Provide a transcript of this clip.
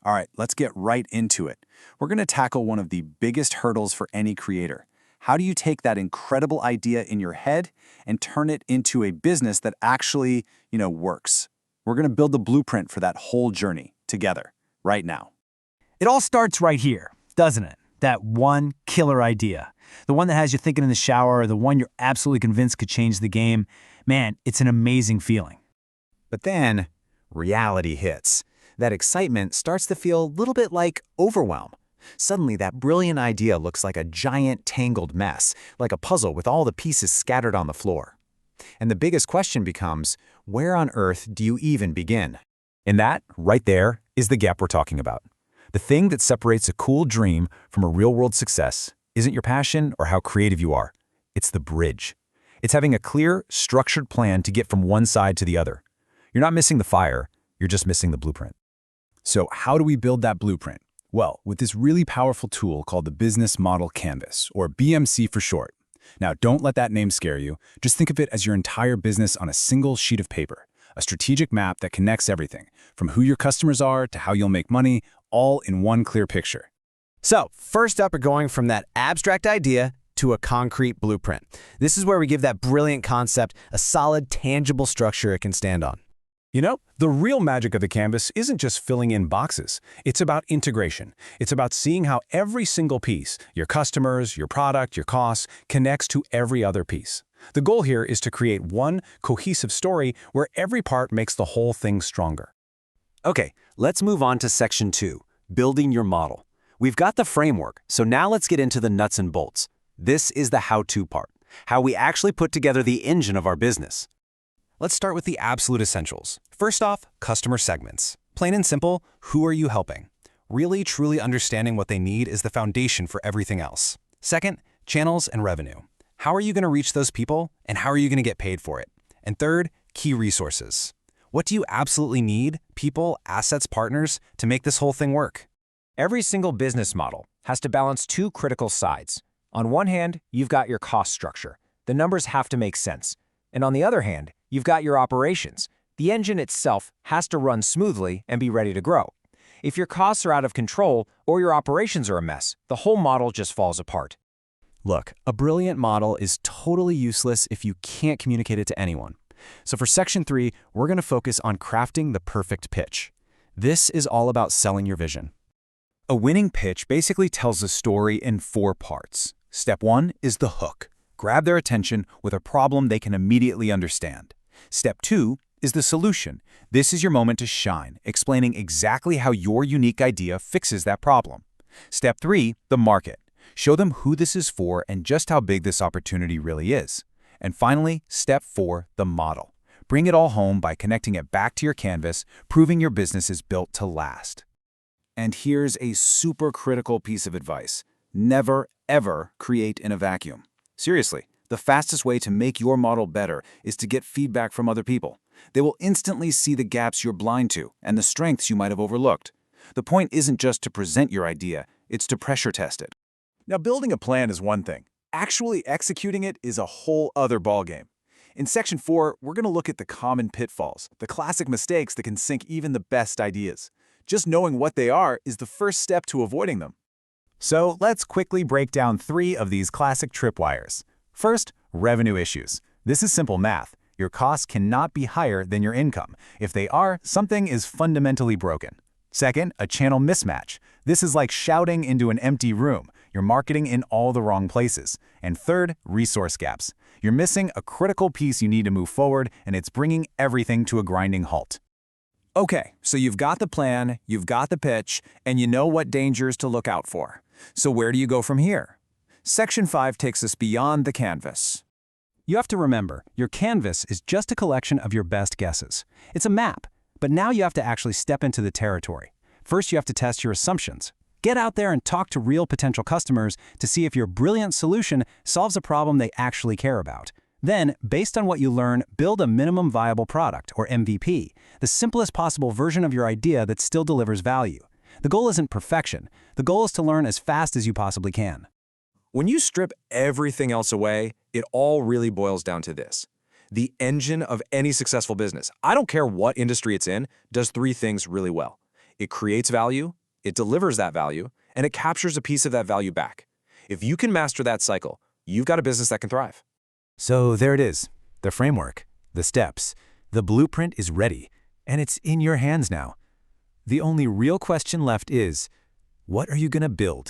All right, let's get right into it. We're going to tackle one of the biggest hurdles for any creator. How do you take that incredible idea in your head and turn it into a business that actually, works? We're going to build the blueprint for that whole journey together right now. It all starts right here, doesn't it? That one killer idea. The one that has you thinking in the shower, or the one you're absolutely convinced could change the game. Man, it's an amazing feeling. But then, reality hits. That excitement starts to feel a little bit like overwhelm. Suddenly, that brilliant idea looks like a giant tangled mess, like a puzzle with all the pieces scattered on the floor. And the biggest question becomes, where on earth do you even begin? And that, right there, is the gap we're talking about. The thing that separates a cool dream from a real-world success isn't your passion or how creative you are. It's the bridge. It's having a clear, structured plan to get from one side to the other. You're not missing the fire, you're just missing the blueprint. So how do we build that blueprint? Well, with this really powerful tool called the Business Model Canvas, or BMC for short. Now, don't let that name scare you. Just think of it as your entire business on a single sheet of paper, a strategic map that connects everything, from who your customers are to how you'll make money, all in one clear picture. So, first up, we're going from that abstract idea to a concrete blueprint. This is where we give that brilliant concept a solid, tangible structure it can stand on. You know, the real magic of the canvas isn't just filling in boxes. It's about integration. It's about seeing how every single piece, your customers, your product, your costs, connects to every other piece. The goal here is to create one cohesive story where every part makes the whole thing stronger. Okay, let's move on to section 2, building your model. We've got the framework, so now let's get into the nuts and bolts. This is the how-to part, how we actually put together the engine of our business. Let's start with the absolute essentials. First off, customer segments. Plain and simple, who are you helping? Really, truly understanding what they need is the foundation for everything else. Second, channels and revenue. How are you going to reach those people, and how are you going to get paid for it? And third, key resources. What do you absolutely need, people, assets, partners, to make this whole thing work? Every single business model has to balance two critical sides. On one hand, you've got your cost structure. The numbers have to make sense. And on the other hand, you've got your operations. The engine itself has to run smoothly and be ready to grow. If your costs are out of control or your operations are a mess, the whole model just falls apart. Look, a brilliant model is totally useless if you can't communicate it to anyone. So for section 3, we're going to focus on crafting the perfect pitch. This is all about selling your vision. A winning pitch basically tells a story in 4 parts. Step 1 is the hook. Grab their attention with a problem they can immediately understand. Step 2 is the solution. This is your moment to shine, explaining exactly how your unique idea fixes that problem. Step 3, the market. Show them who this is for and just how big this opportunity really is. And finally, step 4, the model. Bring it all home by connecting it back to your canvas, proving your business is built to last. And here's a super critical piece of advice. Never, ever create in a vacuum. Seriously, the fastest way to make your model better is to get feedback from other people. They will instantly see the gaps you're blind to and the strengths you might have overlooked. The point isn't just to present your idea, it's to pressure test it. Now, building a plan is one thing. Actually executing it is a whole other ballgame. In section 4, we're going to look at the common pitfalls, the classic mistakes that can sink even the best ideas. Just knowing what they are is the first step to avoiding them. So let's quickly break down 3 of these classic tripwires. First, revenue issues. This is simple math. Your costs cannot be higher than your income. If they are, something is fundamentally broken. Second, a channel mismatch. This is like shouting into an empty room. You're marketing in all the wrong places. And third, resource gaps. You're missing a critical piece you need to move forward, and it's bringing everything to a grinding halt. Okay, so you've got the plan, you've got the pitch, and you know what dangers to look out for. So where do you go from here? Section 5 takes us beyond the canvas. You have to remember, your canvas is just a collection of your best guesses. It's a map, but now you have to actually step into the territory. First, you have to test your assumptions. Get out there and talk to real potential customers to see if your brilliant solution solves a problem they actually care about. Then, based on what you learn, build a minimum viable product, or MVP, the simplest possible version of your idea that still delivers value. The goal isn't perfection. The goal is to learn as fast as you possibly can. When you strip everything else away, it all really boils down to this. The engine of any successful business, I don't care what industry it's in, does 3 things really well. It creates value, it delivers that value, and it captures a piece of that value back. If you can master that cycle, you've got a business that can thrive. So there it is, the framework, the steps. The blueprint is ready, and it's in your hands now. The only real question left is, what are you going to build?